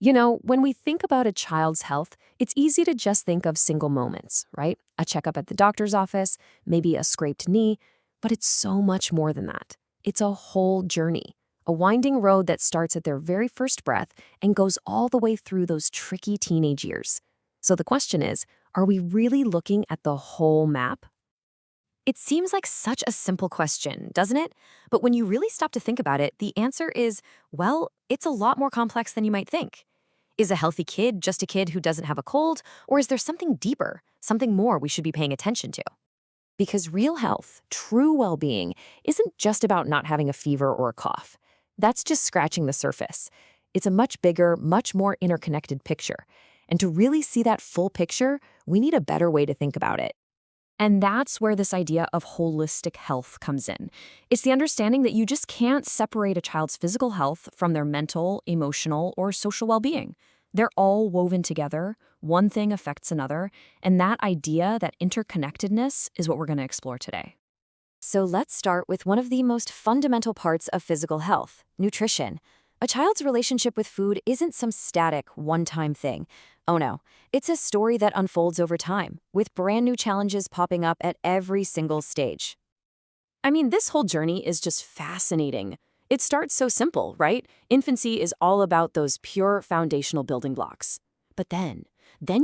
When we think about a child's health, it's easy to just think of single moments, right? A checkup at the doctor's office, maybe a scraped knee, but it's so much more than that. It's a whole journey, a winding road that starts at their very first breath and goes all the way through those tricky teenage years. So the question is, are we really looking at the whole map? It seems like such a simple question, doesn't it? But when you really stop to think about it, the answer is, well, it's a lot more complex than you might think. Is a healthy kid just a kid who doesn't have a cold, or is there something deeper, something more we should be paying attention to? Because real health, true well-being, isn't just about not having a fever or a cough. That's just scratching the surface. It's a much bigger, much more interconnected picture. And to really see that full picture, we need a better way to think about it. And that's where this idea of holistic health comes in. It's the understanding that you just can't separate a child's physical health from their mental, emotional, or social well-being. They're all woven together, one thing affects another, and that idea, that interconnectedness, is what we're going to explore today. So let's start with one of the most fundamental parts of physical health, nutrition. A child's relationship with food isn't some static, one-time thing. Oh no, it's a story that unfolds over time, with brand new challenges popping up at every single stage. I mean, this whole journey is just fascinating. It starts so simple, right? Infancy is all about those pure foundational building blocks. But then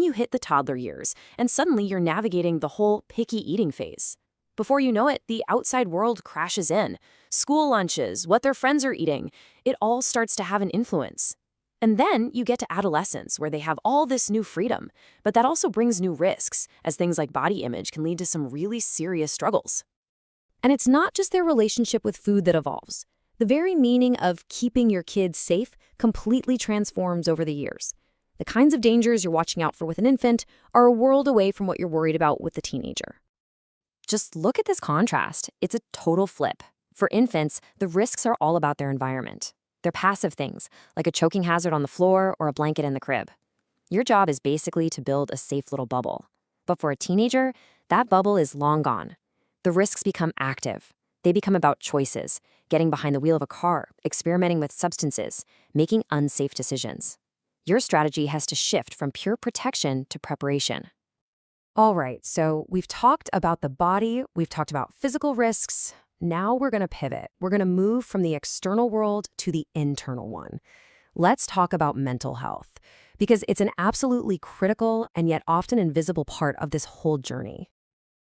you hit the toddler years, and suddenly you're navigating the whole picky eating phase. Before you know it, the outside world crashes in. School lunches, what their friends are eating, it all starts to have an influence. And then you get to adolescence, where they have all this new freedom, but that also brings new risks, as things like body image can lead to some really serious struggles. And it's not just their relationship with food that evolves. The very meaning of keeping your kids safe completely transforms over the years. The kinds of dangers you're watching out for with an infant are a world away from what you're worried about with the teenager. Just look at this contrast. It's a total flip. For infants, the risks are all about their environment. They're passive things, like a choking hazard on the floor or a blanket in the crib. Your job is basically to build a safe little bubble. But for a teenager, that bubble is long gone. The risks become active. They become about choices, getting behind the wheel of a car, experimenting with substances, making unsafe decisions. Your strategy has to shift from pure protection to preparation. All right, so we've talked about the body, we've talked about physical risks. Now we're going to pivot. We're going to move from the external world to the internal one. Let's talk about mental health, because it's an absolutely critical and yet often invisible part of this whole journey.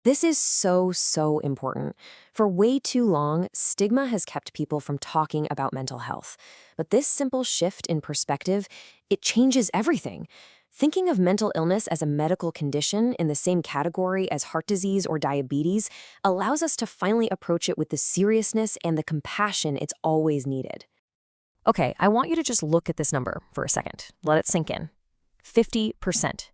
This is so important. For way too long, stigma has kept people from talking about mental health. But this simple shift in perspective, it changes everything. Thinking of mental illness as a medical condition in the same category as heart disease or diabetes allows us to finally approach it with the seriousness and the compassion it's always needed. Okay, I want you to just look at this number for a second. Let it sink in. 50%.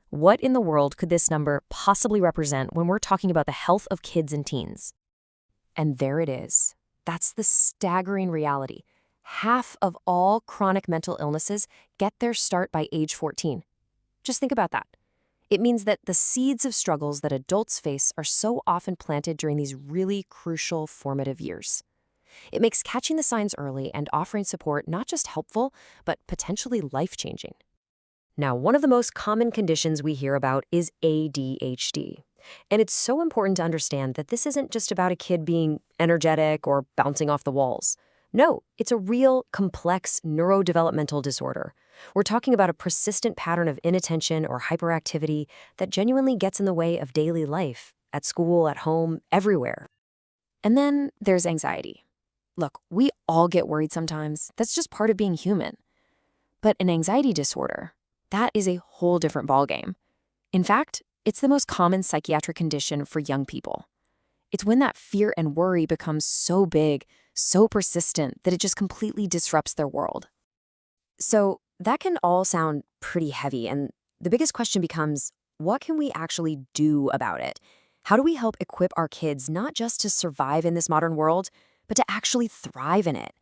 What in the world could this number possibly represent when we're talking about the health of kids and teens? And there it is. That's the staggering reality. Half of all chronic mental illnesses get their start by age 14. Just think about that. It means that the seeds of struggles that adults face are so often planted during these really crucial formative years. It makes catching the signs early and offering support not just helpful, but potentially life-changing. Now, one of the most common conditions we hear about is ADHD. And it's so important to understand that this isn't just about a kid being energetic or bouncing off the walls. No, it's a real, complex neurodevelopmental disorder. We're talking about a persistent pattern of inattention or hyperactivity that genuinely gets in the way of daily life, at school, at home, everywhere. And then there's anxiety. Look, we all get worried sometimes. That's just part of being human. But an anxiety disorder, that is a whole different ballgame. In fact, it's the most common psychiatric condition for young people. It's when that fear and worry becomes so big, so persistent, that it just completely disrupts their world. So that can all sound pretty heavy, and the biggest question becomes, what can we actually do about it? How do we help equip our kids not just to survive in this modern world, but to actually thrive in it?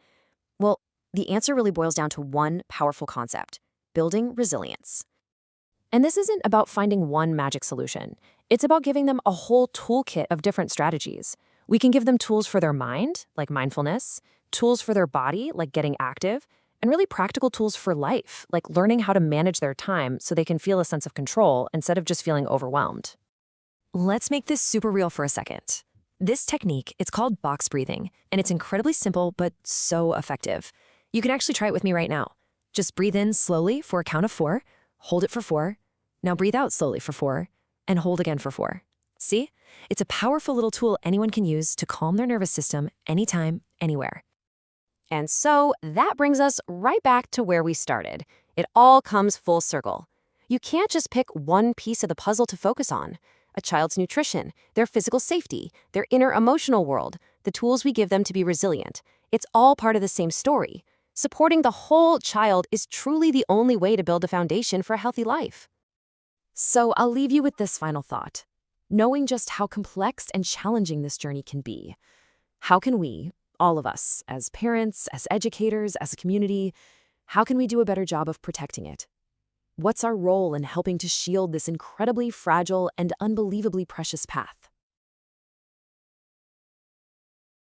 Well, the answer really boils down to one powerful concept: building resilience. And this isn't about finding one magic solution. It's about giving them a whole toolkit of different strategies. We can give them tools for their mind, like mindfulness, tools for their body, like getting active, and really practical tools for life, like learning how to manage their time so they can feel a sense of control instead of just feeling overwhelmed. Let's make this super real for a second. This technique, it's called box breathing, and it's incredibly simple but so effective. You can actually try it with me right now. Just breathe in slowly for a count of 4, hold it for 4, now breathe out slowly for 4, and hold again for 4. See? It's a powerful little tool anyone can use to calm their nervous system anytime, anywhere. And so that brings us right back to where we started. It all comes full circle. You can't just pick one piece of the puzzle to focus on. A child's nutrition, their physical safety, their inner emotional world, the tools we give them to be resilient. It's all part of the same story. Supporting the whole child is truly the only way to build a foundation for a healthy life. So I'll leave you with this final thought. Knowing just how complex and challenging this journey can be, how can we, all of us, as parents, as educators, as a community, how can we do a better job of protecting it? What's our role in helping to shield this incredibly fragile and unbelievably precious path?